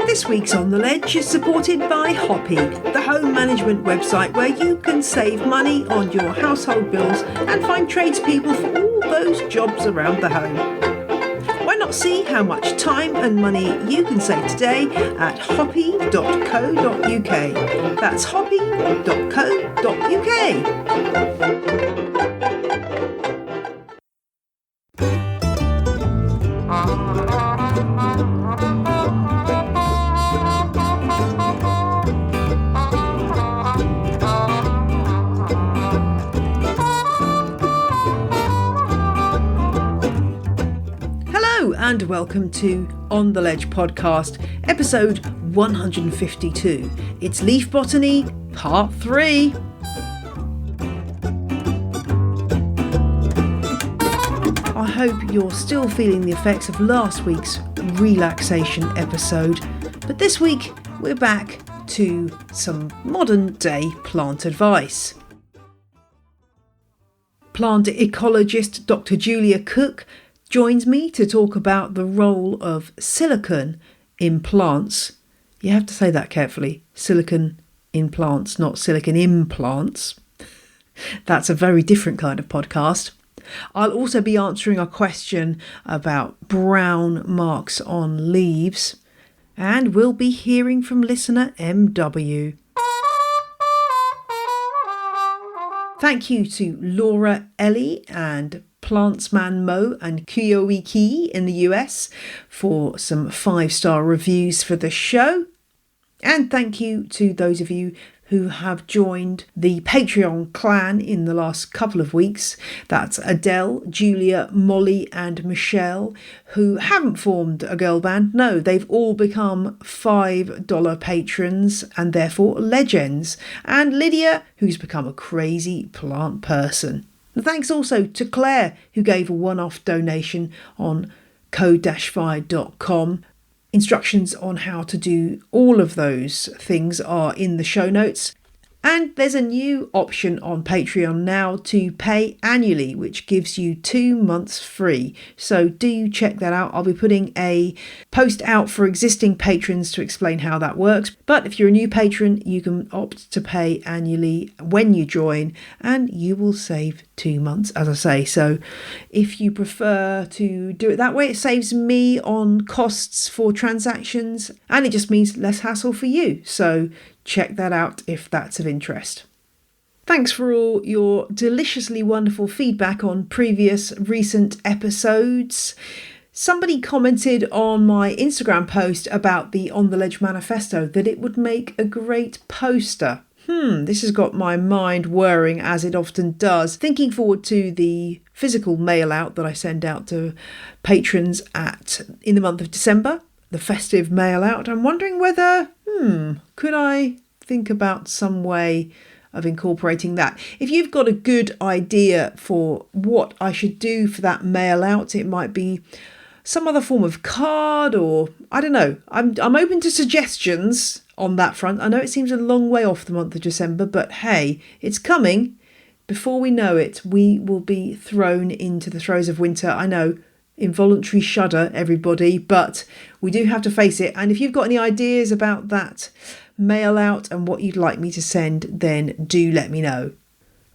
This week's On the Ledge is supported by Hoppy, the home management website where you can save money on your household bills and find tradespeople for all those jobs around the home. Why not see how much time and money you can save today at hoppy.co.uk. That's hoppy.co.uk. And welcome to On the Ledge podcast, episode 152. It's Leaf Botany, part 3. I hope you're still feeling the effects of last week's relaxation episode, but this week we're back to some modern day plant advice. Plant ecologist Dr. Julia Cook joins me to talk about the role of silicon in plants. You have to say that carefully. Silicon in plants, not silicon implants. That's a very different kind of podcast. I'll also be answering a question about brown marks on leaves. And we'll be hearing from listener MW. Thank you to Laura Ellie and Plantsman Mo and Kuyoe Key in the US for some 5-star reviews for the show. And thank you to those of you who have joined the Patreon clan in the last couple of weeks. That's Adele, Julia, Molly and Michelle, who haven't formed a girl band. No, they've all become $5 patrons and therefore legends. And Lydia, who's become a crazy plant person. Thanks also to Claire, who gave a one-off donation on code-fi.com. Instructions on how to do all of those things are in the show notes. And there's a new option on Patreon now to pay annually, which gives you 2 months free. So do check that out. I'll be putting a post out for existing patrons to explain how that works. But if you're a new patron, you can opt to pay annually when you join and you will save 2 months, as I say. So if you prefer to do it that way, it saves me on costs for transactions and it just means less hassle for you. So check that out if that's of interest. Thanks for all your deliciously wonderful feedback on previous recent episodes. Somebody commented on my Instagram post about the On the Ledge manifesto that it would make a great poster. This has got my mind whirring as it often does. Thinking forward to the physical mail out that I send out to patrons in the month of December, the festive mail out. I'm wondering whether could I think about some way of incorporating that? If you've got a good idea for what I should do for that mail out, it might be some other form of card or I don't know. I'm open to suggestions on that front. I know it seems a long way off the month of December, but hey, it's coming. Before we know it, we will be thrown into the throes of winter. I know, involuntary shudder, everybody, but we do have to face it. And if you've got any ideas about that mail out and what you'd like me to send, then do let me know.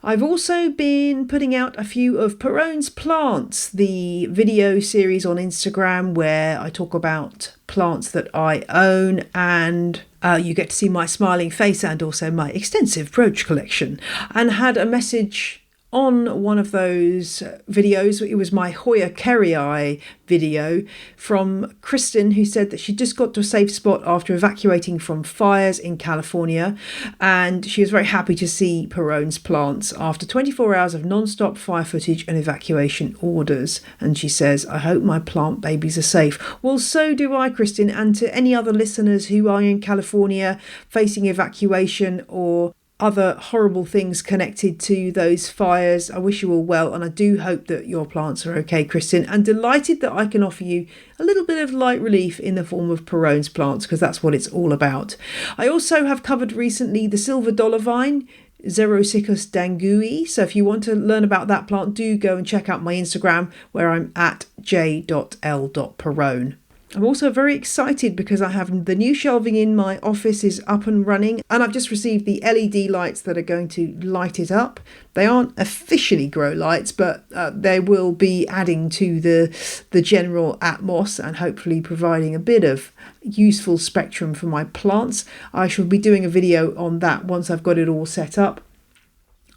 I've also been putting out a few of Perrone's Plants, the video series on Instagram where I talk about plants that I own, and you get to see my smiling face and also my extensive brooch collection. And had a message on one of those videos, it was my Hoya Kerrii video, from Kristen, who said that she just got to a safe spot after evacuating from fires in California, and she was very happy to see Perrone's Plants after 24 hours of non-stop fire footage and evacuation orders. And she says, I hope my plant babies are safe. Well, so do I, Kristen, and to any other listeners who are in California facing evacuation or other horrible things connected to those fires, I wish you all well, and I do hope that your plants are okay, Kristen, and delighted that I can offer you a little bit of light relief in the form of Perrone's Plants, because that's what it's all about. I also have covered recently the silver dollar vine, Xerococcus dangui. So if you want to learn about that plant, do go and check out my Instagram, where I'm at j.l.perrone. I'm also very excited because I have the new shelving in my office is up and running, and I've just received the LED lights that are going to light it up. They aren't officially grow lights, but they will be adding to the general atmos and hopefully providing a bit of useful spectrum for my plants. I shall be doing a video on that once I've got it all set up,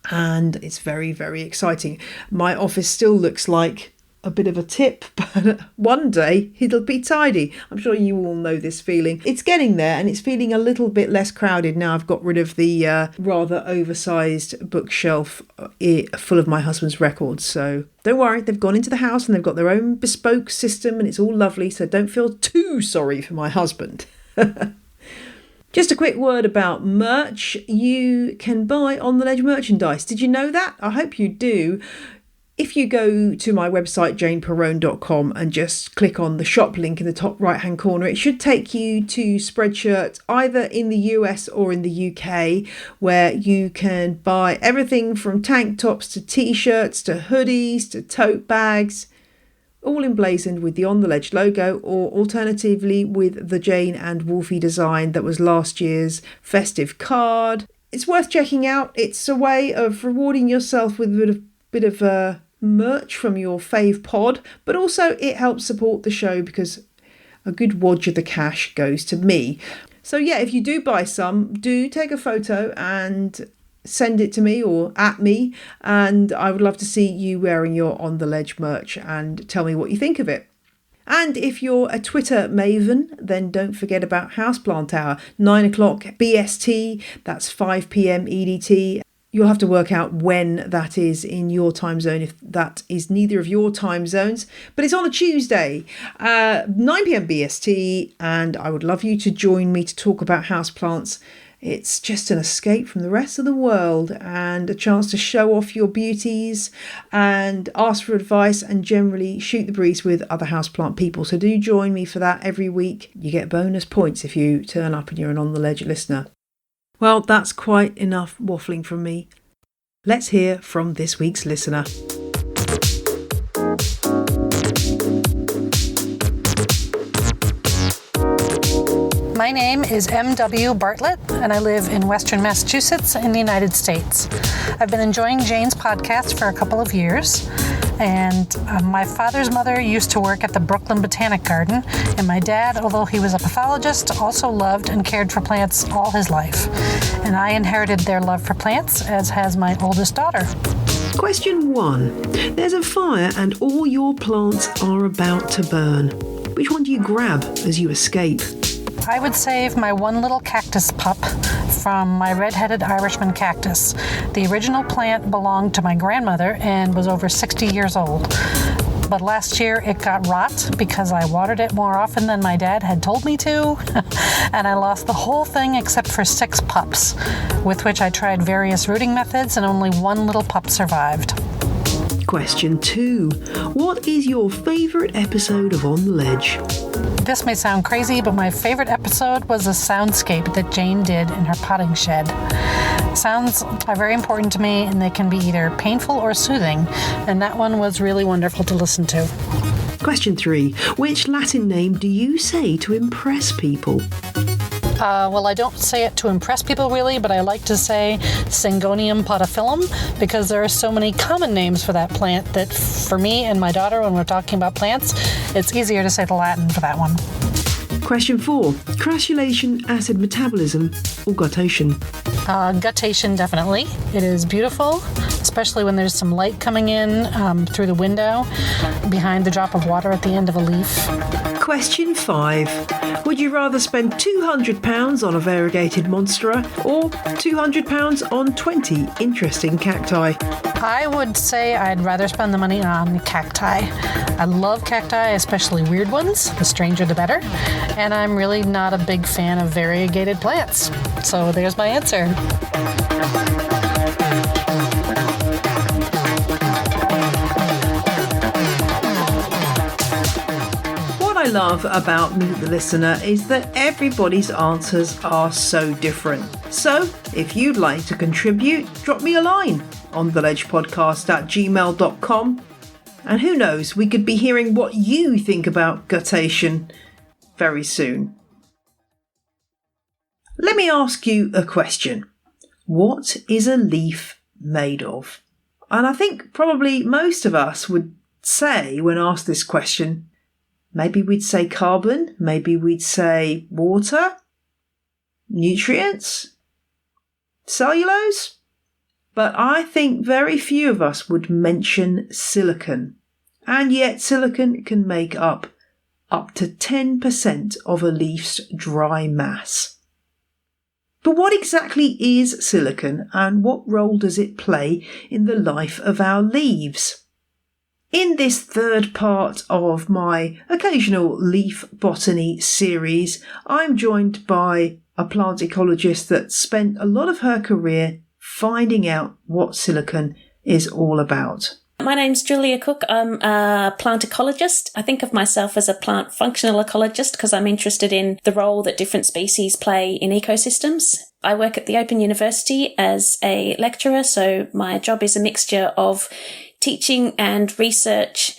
and it's very, very exciting. My office still looks like a bit of a tip, but one day it'll be tidy. I'm sure you all know this feeling. It's getting there, and it's feeling a little bit less crowded now I've got rid of the rather oversized bookshelf full of my husband's records. So don't worry, they've gone into the house and they've got their own bespoke system, and it's all lovely, so don't feel too sorry for my husband. Just a quick word about merch. You can buy On The Ledge merchandise. Did you know that? I hope you do. If you go to my website, janeperrone.com, and just click on the shop link in the top right hand corner, it should take you to Spreadshirt, either in the US or in the UK, where you can buy everything from tank tops to t-shirts to hoodies to tote bags, all emblazoned with the On The Ledge logo, or alternatively with the Jane and Wolfie design that was last year's festive card. It's worth checking out. It's a way of rewarding yourself with a bit of merch from your fave pod, but also it helps support the show because a good wodge of the cash goes to me. So yeah, if you do buy some, do take a photo and send it to me or at me, and I would love to see you wearing your On The Ledge merch and tell me what you think of it. And if you're a Twitter maven, then don't forget about Houseplant Hour, 9 o'clock BST, that's 5 p.m. EDT. You'll have to work out when that is in your time zone if that is neither of your time zones. But it's on a Tuesday, 9 p.m. BST, and I would love you to join me to talk about houseplants. It's just an escape from the rest of the world and a chance to show off your beauties and ask for advice and generally shoot the breeze with other houseplant people. So do join me for that every week. You get bonus points if you turn up and you're an On The Ledge listener. Well, that's quite enough waffling from me. Let's hear from this week's listener. My name is M.W. Bartlett, and I live in Western Massachusetts in the United States. I've been enjoying Jane's podcast for a couple of years, and my father's mother used to work at the Brooklyn Botanic Garden, and my dad, although he was a pathologist, also loved and cared for plants all his life. And I inherited their love for plants, as has my oldest daughter. Question 1. There's a fire and all your plants are about to burn. Which one do you grab as you escape? I would save my one little cactus pup from my red-headed Irishman cactus. The original plant belonged to my grandmother and was over 60 years old. But last year it got rot because I watered it more often than my dad had told me to, and I lost the whole thing except for 6 pups, with which I tried various rooting methods, and only one little pup survived. Question 2. What is your favourite episode of On The Ledge? This may sound crazy, but my favorite episode was a soundscape that Jane did in her potting shed. Sounds are very important to me, and they can be either painful or soothing, and that one was really wonderful to listen to. Question 3. Which Latin name do you say to impress people? Well, I don't say it to impress people really, but I like to say Syngonium podophyllum because there are so many common names for that plant that for me and my daughter, when we're talking about plants, it's easier to say the Latin for that one. Question 4. Crassulation, acid metabolism, or guttation? Guttation, definitely. It is beautiful, especially when there's some light coming in through the window behind the drop of water at the end of a leaf. Question 5. Would you rather spend £200 on a variegated monstera or £200 on 20 interesting cacti? I would say I'd rather spend the money on cacti. I love cacti, especially weird ones. The stranger the better. And I'm really not a big fan of variegated plants. So there's my answer. I love about Meet the Listener is that everybody's answers are so different. So, if you'd like to contribute, drop me a line on theledgepodcast@gmail.com. And who knows, we could be hearing what you think about guttation very soon. Let me ask you a question. What is a leaf made of? And I think probably most of us would say, when asked this question, maybe we'd say carbon, maybe we'd say water, nutrients, cellulose. But I think very few of us would mention silicon. And yet silicon can make up to 10% of a leaf's dry mass. But what exactly is silicon and what role does it play in the life of our leaves? In this third part of my occasional leaf botany series, I'm joined by a plant ecologist that spent a lot of her career finding out what silicon is all about. My name's Julia Cook. I'm a plant ecologist. I think of myself as a plant functional ecologist because I'm interested in the role that different species play in ecosystems. I work at the Open University as a lecturer, so my job is a mixture of teaching and research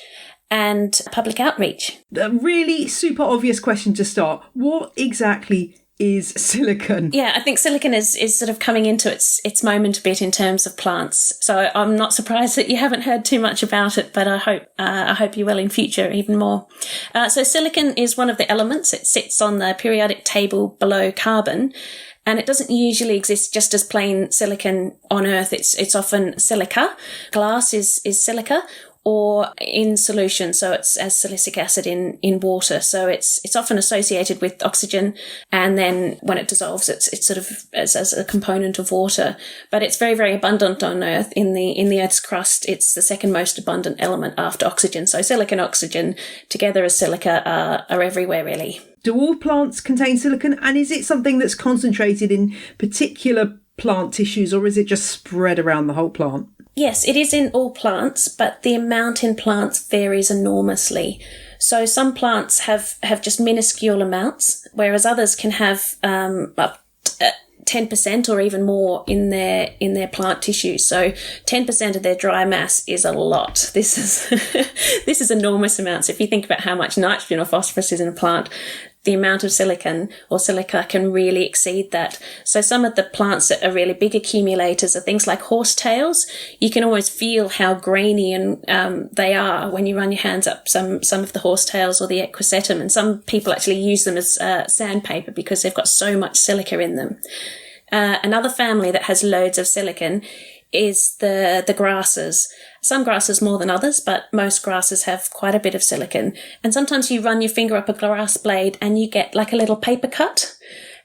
and public outreach. A really super obvious question to start. What exactly is silicon? Yeah, I think silicon is sort of coming into its moment a bit in terms of plants. So I'm not surprised that you haven't heard too much about it, but I hope you will in future even more. So silicon is one of the elements. It sits on the periodic table below carbon, and it doesn't usually exist just as plain silicon on Earth. It's often silica. Glass is silica, or in solution, so it's as silicic acid in water. So it's often associated with oxygen, and then when it dissolves, it's sort of as a component of water. But it's very, very abundant on Earth. In the Earth's crust, it's the second most abundant element after oxygen. So silica and oxygen together as silica are everywhere, really. Do all plants contain silicon, and is it something that's concentrated in particular plant tissues, or is it just spread around the whole plant? Yes, it is in all plants, but the amount in plants varies enormously. So some plants have just minuscule amounts, whereas others can have up 10% or even more in their plant tissue. So 10% of their dry mass is a lot. This is enormous amounts. If you think about how much nitrogen or phosphorus is in a plant, the amount of silicon or silica can really exceed that. So some of the plants that are really big accumulators are things like horsetails. You can always feel how grainy and they are when you run your hands up some of the horsetails or the equisetum. And some people actually use them as sandpaper because they've got so much silica in them. Another family that has loads of silicon is the grasses. Some grasses more than others, but most grasses have quite a bit of silicon. And sometimes you run your finger up a grass blade and you get like a little paper cut.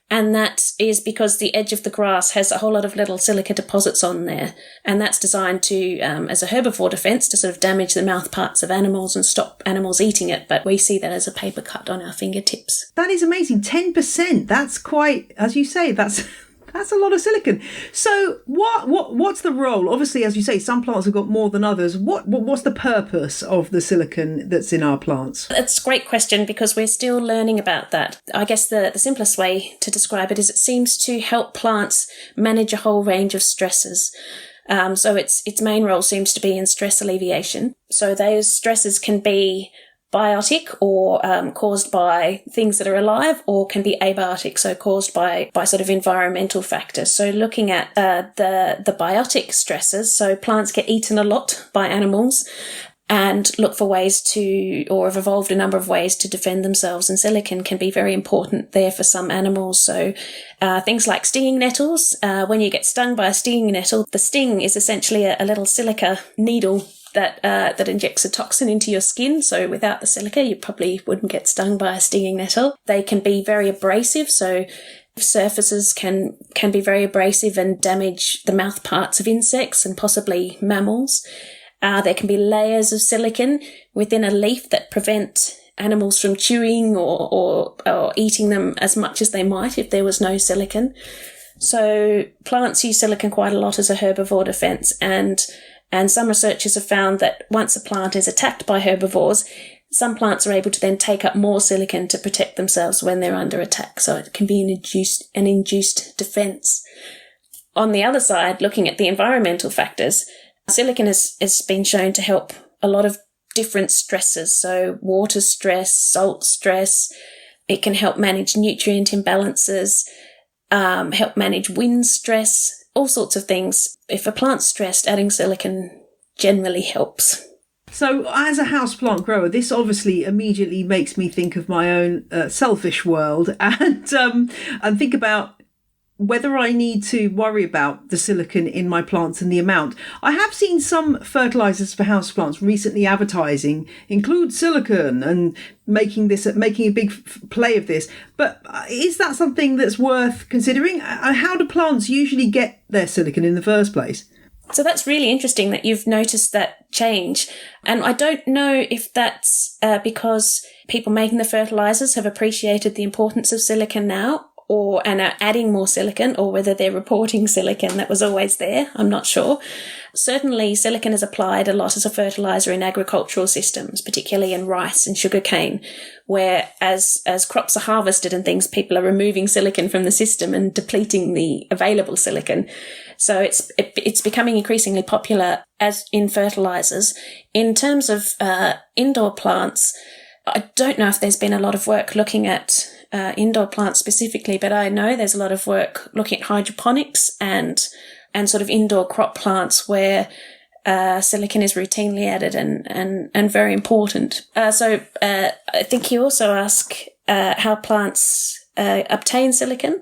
And that is because the edge of the grass has a whole lot of little silica deposits on there. And that's designed to, as a herbivore defense, to sort of damage the mouth parts of animals and stop animals eating it. But we see that as a paper cut on our fingertips. That is amazing. 10%. That's quite, as you say, that's a lot of silicon. So what's the role? Obviously, as you say, some plants have got more than others. What's the purpose of the silicon that's in our plants? That's a great question because we're still learning about that. I guess the simplest way to describe it is it seems to help plants manage a whole range of stresses. So its main role seems to be in stress alleviation. So those stresses can be biotic or caused by things that are alive, or can be abiotic, so caused by sort of environmental factors. So looking at the biotic stresses, so plants get eaten a lot by animals and look for ways to, or have evolved a number of ways to defend themselves, and silicon can be very important there for some animals. So things like stinging nettles, when you get stung by a stinging nettle, the sting is essentially a little silica needle that injects a toxin into your skin. So without the silica, you probably wouldn't get stung by a stinging nettle. They can be very abrasive. So surfaces can be very abrasive and damage the mouth parts of insects and possibly mammals. There can be layers of silicon within a leaf that prevent animals from chewing or eating them as much as they might if there was no silicon. So plants use silicon quite a lot as a herbivore defense, and some researchers have found that once a plant is attacked by herbivores, some plants are able to then take up more silicon to protect themselves when they're under attack. So it can be an induced defense. On the other side, looking at the environmental factors, silicon has been shown to help a lot of different stresses. So water stress, salt stress. It can help manage nutrient imbalances, help manage wind stress, all sorts of things. If a plant's stressed, adding silicon generally helps. So as a houseplant grower, this obviously immediately makes me think of my own selfish world and think about whether I need to worry about the silicon in my plants and the amount. I have seen some fertilizers for houseplants recently advertising include silicon and making a big play of this. But is that something that's worth considering? How do plants usually get their silicon in the first place? So that's really interesting that you've noticed that change. And I don't know if that's because people making the fertilizers have appreciated the importance of silicon now, and are adding more silicon, or whether they're reporting silicon that was always there. I'm not sure. Certainly, silicon is applied a lot as a fertilizer in agricultural systems, particularly in rice and sugarcane, where as crops are harvested and things, people are removing silicon from the system and depleting the available silicon. So it's becoming increasingly popular as in fertilizers. In terms of indoor plants, I don't know if there's been a lot of work looking at indoor plants specifically, but I know there's a lot of work looking at hydroponics and sort of indoor crop plants where silicon is routinely added and very important. So I think you also ask how plants obtain silicon.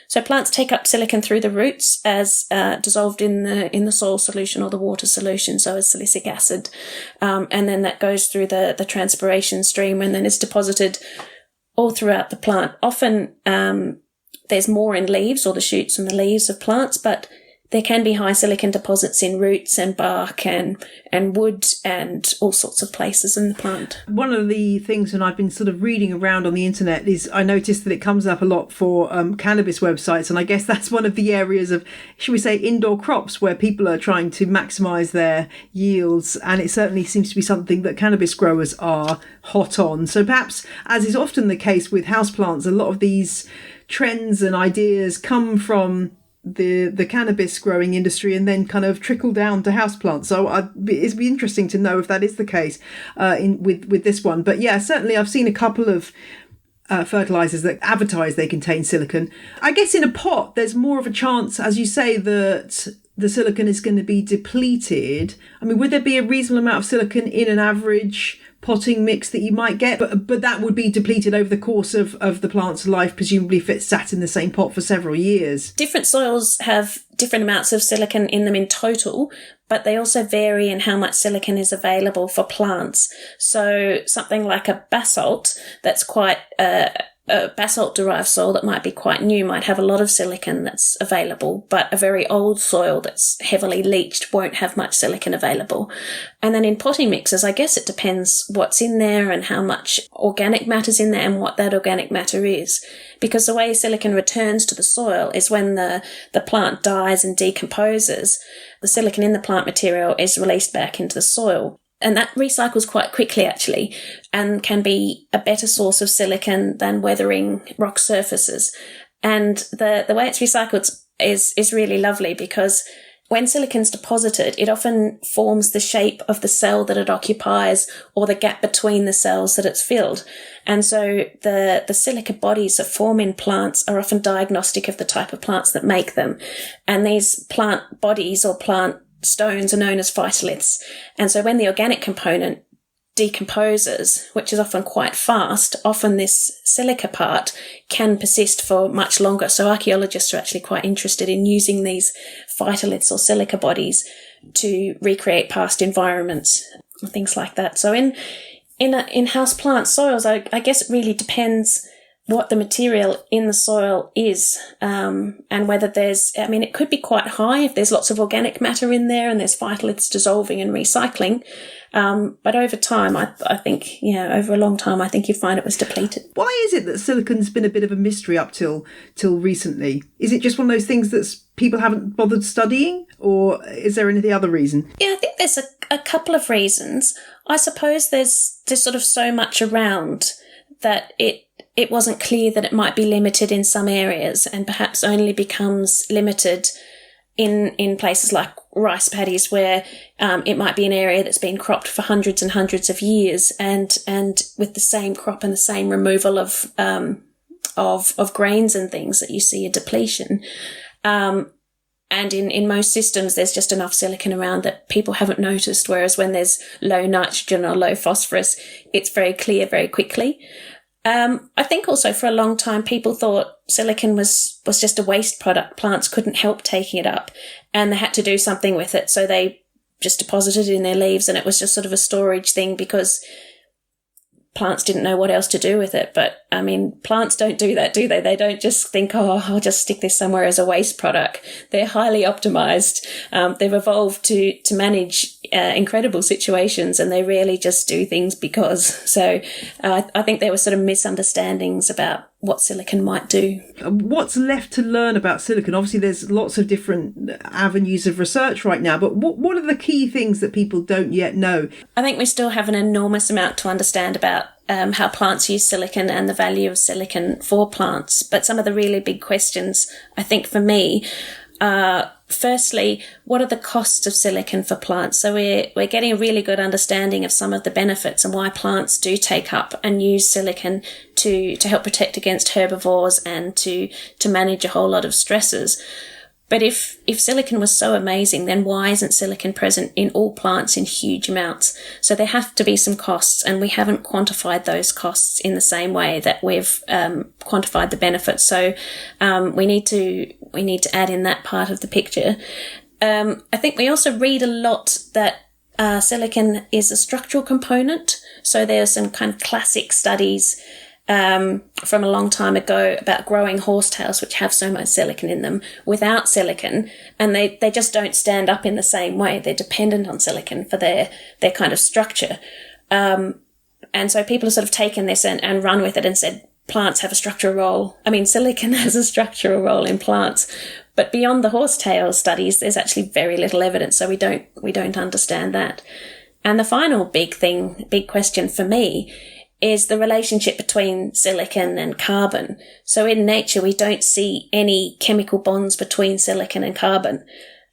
So plants take up silicon through the roots as dissolved in the soil solution or the water solution, so as silicic acid, and then that goes through the transpiration stream and then is deposited all throughout the plant. Often there's more in leaves or the shoots and the leaves of plants, but there can be high silicon deposits in roots and bark and wood and all sorts of places in the plant. One of the things when I've been sort of reading around on the internet is I noticed that it comes up a lot for cannabis websites, and I guess that's one of the areas of, should we say, indoor crops where people are trying to maximise their yields, and it certainly seems to be something that cannabis growers are hot on. So perhaps, as is often the case with houseplants, a lot of these trends and ideas come from the cannabis growing industry and then kind of trickle down to houseplants. So it'd be interesting to know if that is the case with this one. But yeah, certainly I've seen a couple of fertilizers that advertise they contain silicon. I guess in a pot, there's more of a chance, as you say, that the silicon is going to be depleted. I mean, would there be a reasonable amount of silicon in an average potting mix that you might get, but that would be depleted over the course of the plant's life, presumably if it's sat in the same pot for several years. Different soils have different amounts of silicon in them in total, but they also vary in how much silicon is available for plants. So something like a basalt that's quite a basalt-derived soil that might be quite new might have a lot of silicon that's available, but a very old soil that's heavily leached won't have much silicon available. And then in potting mixes, I guess it depends what's in there and how much organic matter's in there and what that organic matter is. Because the way silicon returns to the soil is when the plant dies and decomposes, the silicon in the plant material is released back into the soil. And that recycles quite quickly, actually, and can be a better source of silicon than weathering rock surfaces. And the way it's recycled is really lovely, because when silicon's deposited, it often forms the shape of the cell that it occupies or the gap between the cells that it's filled. And so the silica bodies that form in plants are often diagnostic of the type of plants that make them. And these plant bodies or plant stones are known as phytoliths. And so when the organic component decomposes, which is often quite fast, often this silica part can persist for much longer. So archaeologists are actually quite interested in using these phytoliths or silica bodies to recreate past environments and things like that. So in house plant soils, I guess it really depends what the material in the soil is, and whether it could be quite high if there's lots of organic matter in there and there's phytoliths dissolving and recycling. But over time, I think, over a long time, I think you find it was depleted. Why is it that silicon's been a bit of a mystery up till recently? Is it just one of those things that people haven't bothered studying, or is there any other reason? Yeah, I think there's a couple of reasons. I suppose there's sort of so much around that it wasn't clear that it might be limited in some areas, and perhaps only becomes limited in places like rice paddies, where it might be an area that's been cropped for hundreds and hundreds of years, and with the same crop and the same removal of grains and things, that you see a depletion. And in most systems, there's just enough silicon around that people haven't noticed, whereas when there's low nitrogen or low phosphorus, it's very clear very quickly. I think also for a long time, people thought silicon was just a waste product. Plants couldn't help taking it up, and they had to do something with it. So they just deposited it in their leaves, and it was just sort of a storage thing because plants didn't know what else to do with it. But I mean, plants don't do that, do they? They don't just think, oh, I'll just stick this somewhere as a waste product. They're highly optimized. They've evolved to manage incredible situations, and they rarely just do things because. So I think there were sort of misunderstandings about what silicon might do. What's left to learn about silicon? Obviously, there's lots of different avenues of research right now, but what are the key things that people don't yet know? I think we still have an enormous amount to understand about how plants use silicon and the value of silicon for plants. But some of the really big questions, I think for me, are firstly, what are the costs of silicon for plants? So we're getting a really good understanding of some of the benefits and why plants do take up and use silicon to help protect against herbivores and to manage a whole lot of stresses. But if silicon was so amazing, then why isn't silicon present in all plants in huge amounts? So there have to be some costs, and we haven't quantified those costs in the same way that we've quantified the benefits. So we need to add in that part of the picture. I think we also read a lot that silicon is a structural component. So there are some kind of classic studies from a long time ago about growing horsetails, which have so much silicon in them, without silicon, and they just don't stand up in the same way. They're dependent on silicon for their kind of structure. And so people have sort of taken this and run with it and said plants have a structural role. I mean, silicon has a structural role in plants, but beyond the horsetail studies, there's actually very little evidence, so we don't understand that. And the final big question for me is the relationship between silicon and carbon. So in nature, we don't see any chemical bonds between silicon and carbon,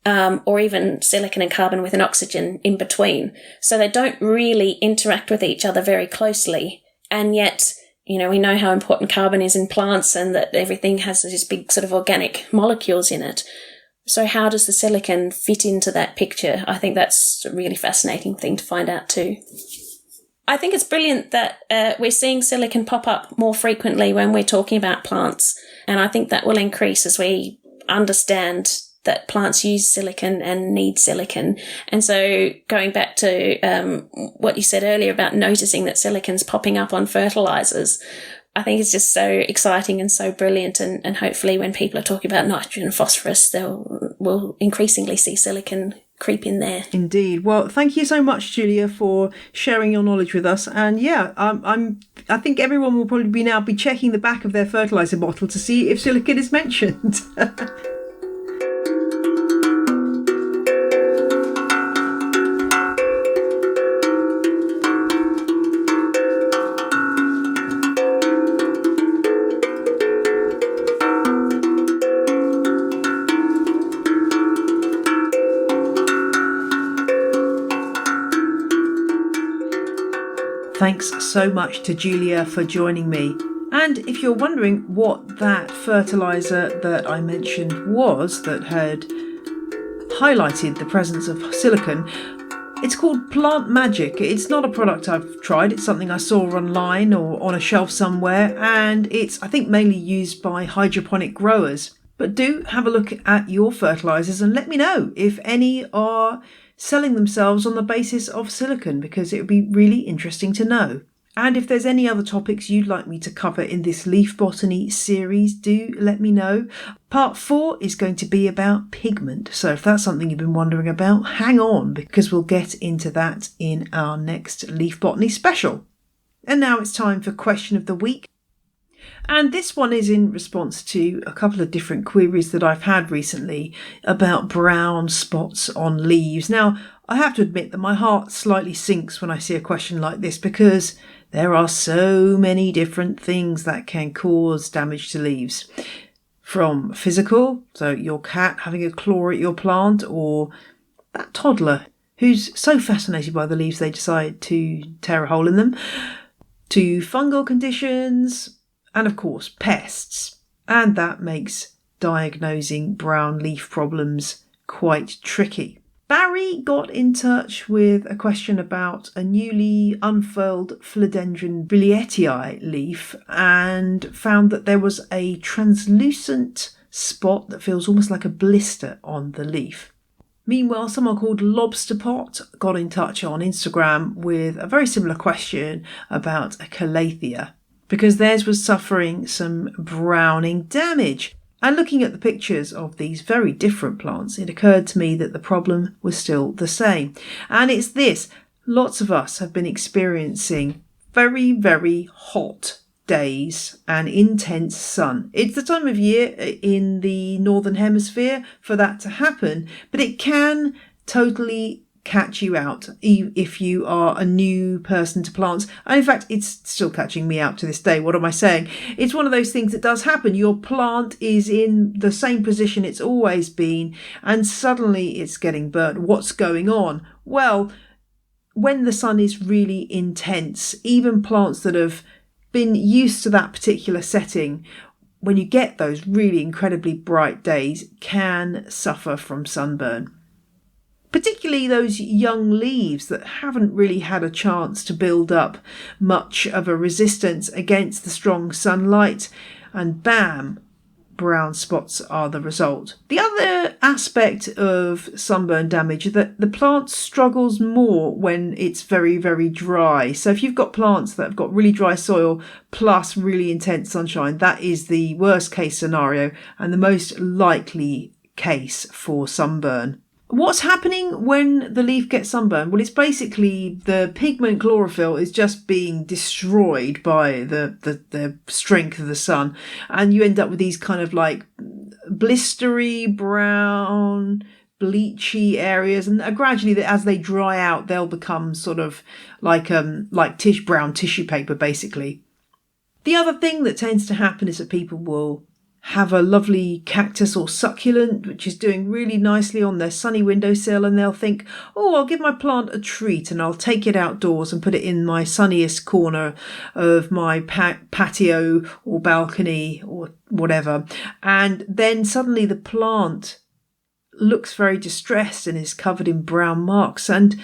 or even silicon and carbon with an oxygen in between. So they don't really interact with each other very closely. And yet, we know how important carbon is in plants and that everything has these big sort of organic molecules in it. So how does the silicon fit into that picture? I think that's a really fascinating thing to find out too. I think it's brilliant that we're seeing silicon pop up more frequently when we're talking about plants. And I think that will increase as we understand that plants use silicon and need silicon. And so going back to what you said earlier about noticing that silicon's popping up on fertilizers, I think it's just so exciting and so brilliant. And hopefully when people are talking about nitrogen and phosphorus, we'll increasingly see silicon creep in there. Indeed. Well, thank you so much, Julia, for sharing your knowledge with us. And yeah, I think everyone will probably now be checking the back of their fertilizer bottle to see if silicon is mentioned. Thanks so much to Julia for joining me. And if you're wondering what that fertiliser that I mentioned was that had highlighted the presence of silicon, it's called Plant Magic. It's not a product I've tried. It's something I saw online or on a shelf somewhere, and it's, I think, mainly used by hydroponic growers. But do have a look at your fertilisers and let me know if any are selling themselves on the basis of silicon, because it would be really interesting to know. And if there's any other topics you'd like me to cover in this leaf botany series, do let me know. Part 4 is going to be about pigment, so if that's something you've been wondering about, hang on, because we'll get into that in our next leaf botany special. And now it's time for question of the week. And this one is in response to a couple of different queries that I've had recently about brown spots on leaves. Now, I have to admit that my heart slightly sinks when I see a question like this, because there are so many different things that can cause damage to leaves. From physical, so your cat having a claw at your plant, or that toddler who's so fascinated by the leaves they decide to tear a hole in them, to fungal conditions, and of course pests. And that makes diagnosing brown leaf problems quite tricky. Barry got in touch with a question about a newly unfurled Philodendron biliettii leaf and found that there was a translucent spot that feels almost like a blister on the leaf. Meanwhile, someone called Lobsterpot got in touch on Instagram with a very similar question about a calathea, because theirs was suffering some browning damage. And looking at the pictures of these very different plants, it occurred to me that the problem was still the same. And it's this: lots of us have been experiencing very, very hot days and intense sun. It's the time of year in the Northern Hemisphere for that to happen, but it can totally catch you out if you are a new person to plants. And in fact, it's still catching me out to this day. What am I saying? It's one of those things that does happen. Your plant is in the same position it's always been, and suddenly it's getting burnt. What's going on? Well, when the sun is really intense, even plants that have been used to that particular setting, when you get those really incredibly bright days, can suffer from sunburn. Particularly those young leaves that haven't really had a chance to build up much of a resistance against the strong sunlight, and bam, brown spots are the result. The other aspect of sunburn damage is that the plant struggles more when it's very, very dry. So if you've got plants that have got really dry soil plus really intense sunshine, that is the worst case scenario and the most likely case for sunburn. What's happening when the leaf gets sunburned? Well, it's basically the pigment chlorophyll is just being destroyed by the strength of the sun. And you end up with these kind of like blistery, brown, bleachy areas. And gradually, as they dry out, they'll become sort of like brown tissue paper, basically. The other thing that tends to happen is that people will have a lovely cactus or succulent which is doing really nicely on their sunny windowsill, and they'll think, oh, I'll give my plant a treat and I'll take it outdoors and put it in my sunniest corner of my patio or balcony or whatever. And then suddenly the plant looks very distressed and is covered in brown marks, and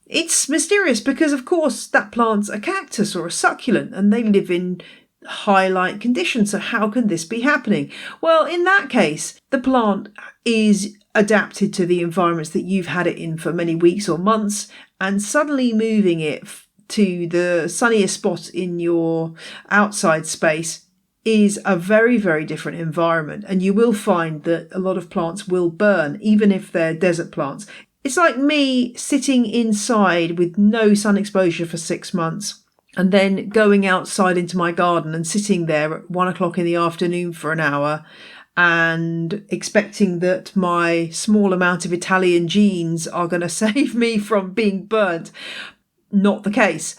it's mysterious because of course that plant's a cactus or a succulent and they live in high light conditions. So how can this be happening? Well, in that case, the plant is adapted to the environments that you've had it in for many weeks or months, and suddenly moving it to the sunniest spot in your outside space is a very, very different environment. And you will find that a lot of plants will burn, even if they're desert plants. It's like me sitting inside with no sun exposure for 6 months, and then going outside into my garden and sitting there at 1 o'clock in the afternoon for an hour and expecting that my small amount of Italian genes are going to save me from being burnt. Not the case.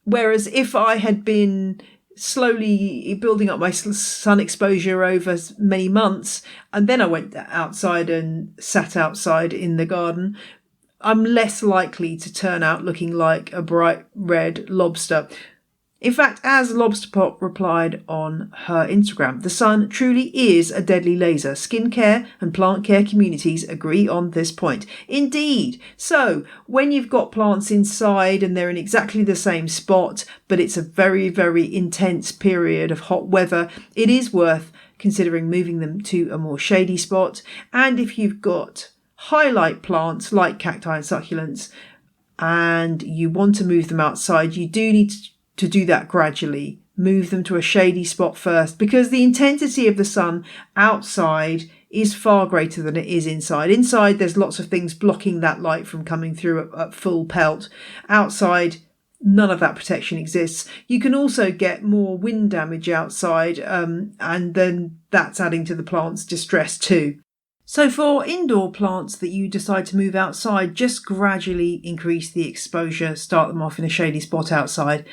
Whereas if I had been slowly building up my sun exposure over many months, and then I went outside and sat outside in the garden, I'm less likely to turn out looking like a bright red lobster. In fact, as Lobsterpot replied on her Instagram, the sun truly is a deadly laser. Skincare and plant care communities agree on this point. Indeed. So when you've got plants inside and they're in exactly the same spot, but it's a very, very intense period of hot weather, it is worth considering moving them to a more shady spot. And if you've got highlight plants like cacti and succulents and you want to move them outside, you do need to do that gradually. Move them to a shady spot first, because the intensity of the sun outside is far greater than it is inside. Inside, there's lots of things blocking that light from coming through at full pelt. Outside, none of that protection exists. You can also get more wind damage outside, and then that's adding to the plant's distress too. So for indoor plants that you decide to move outside, just gradually increase the exposure, start them off in a shady spot outside.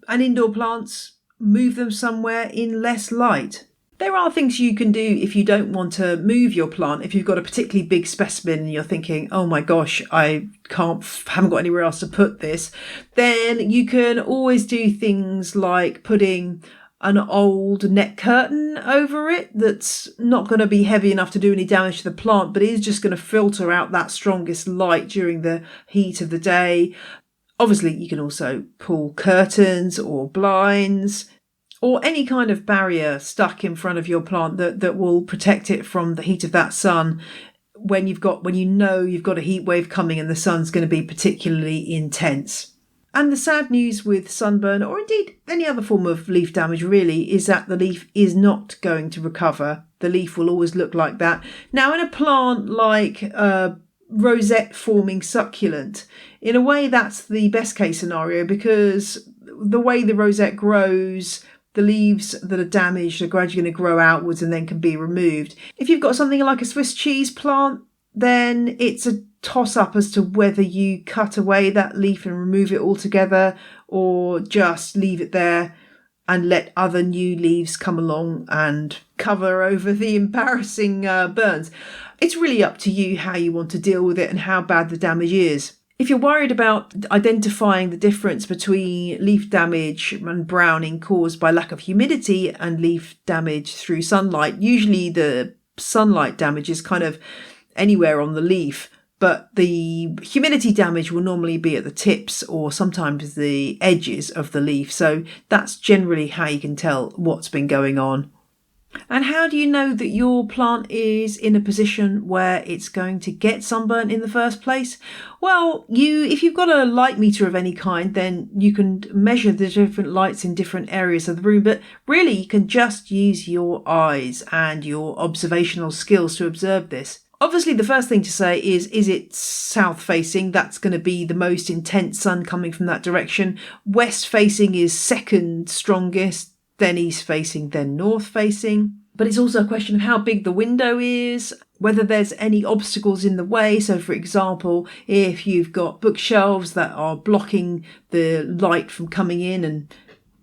And indoor plants, move them somewhere in less light. There are things you can do if you don't want to move your plant. If you've got a particularly big specimen and you're thinking, oh my gosh, I haven't got anywhere else to put this, then you can always do things like putting an old net curtain over it that's not going to be heavy enough to do any damage to the plant, but is just going to filter out that strongest light during the heat of the day. Obviously, you can also pull curtains or blinds or any kind of barrier stuck in front of your plant that will protect it from the heat of that sun when you know you've got a heat wave coming and the sun's going to be particularly intense. And the sad news with sunburn, or indeed any other form of leaf damage really, is that the leaf is not going to recover. The leaf will always look like that. Now, in a plant like a rosette forming succulent, in a way that's the best case scenario, because the way the rosette grows, the leaves that are damaged are gradually going to grow outwards and then can be removed. If you've got something like a Swiss cheese plant, then it's a toss-up as to whether you cut away that leaf and remove it altogether or just leave it there and let other new leaves come along and cover over the embarrassing burns. It's really up to you how you want to deal with it and how bad the damage is. If you're worried about identifying the difference between leaf damage and browning caused by lack of humidity and leaf damage through sunlight, usually the sunlight damage is kind of anywhere on the leaf, but the humidity damage will normally be at the tips or sometimes the edges of the leaf. So that's generally how you can tell what's been going on. And how do you know that your plant is in a position where it's going to get sunburnt in the first place? Well, if you've got a light meter of any kind, then you can measure the different lights in different areas of the room. But really, you can just use your eyes and your observational skills to observe this. Obviously, the first thing to say is it south facing? That's going to be the most intense sun coming from that direction. West facing is second strongest, then east facing, then north facing. But it's also a question of how big the window is, whether there's any obstacles in the way. So, for example, if you've got bookshelves that are blocking the light from coming in and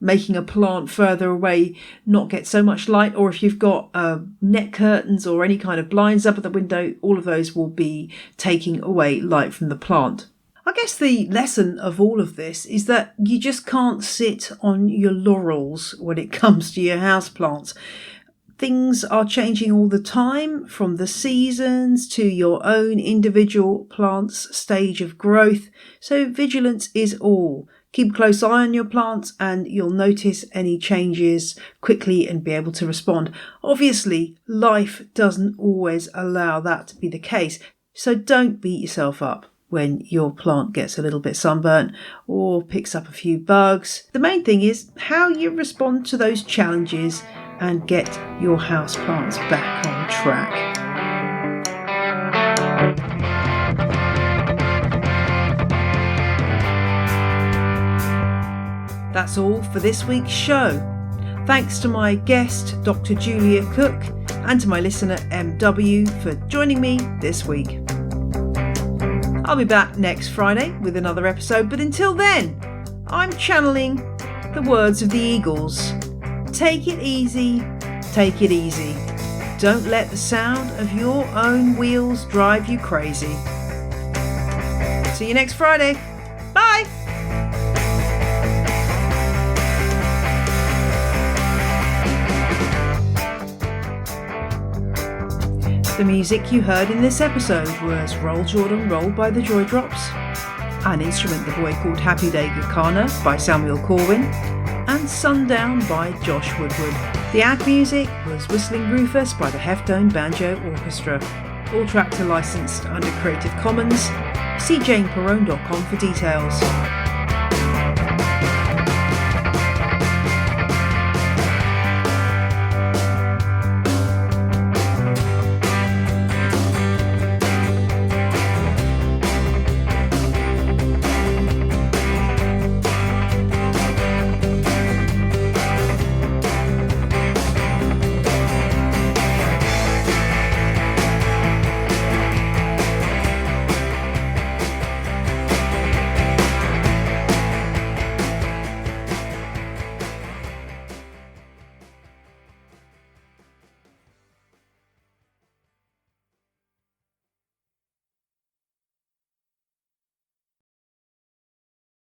making a plant further away not get so much light, or if you've got net curtains or any kind of blinds up at the window, all of those will be taking away light from the plant. I guess the lesson of all of this is that you just can't sit on your laurels when it comes to your houseplants. Things are changing all the time, from the seasons to your own individual plant's stage of growth, so vigilance is all. Keep a close eye on your plants and you'll notice any changes quickly and be able to respond. Obviously, life doesn't always allow that to be the case, so don't beat yourself up when your plant gets a little bit sunburnt or picks up a few bugs. The main thing is how you respond to those challenges and get your house plants back on track. That's all for this week's show. Thanks to my guest, Dr. Julia Cook, and to my listener, MW, for joining me this week. I'll be back next Friday with another episode, but until then, I'm channeling the words of the Eagles. Take it easy, take it easy. Don't let the sound of your own wheels drive you crazy. See you next Friday. Bye! The music you heard in this episode was Roll Jordan Roll by the Joy Drops, An Instrument the Boy Called Happy Day Gakana by Samuel Corwin, and Sundown by Josh Woodward. The ad music was Whistling Rufus by the Heftone Banjo Orchestra. All tracks are licensed under Creative Commons. See janeperrone.com for details.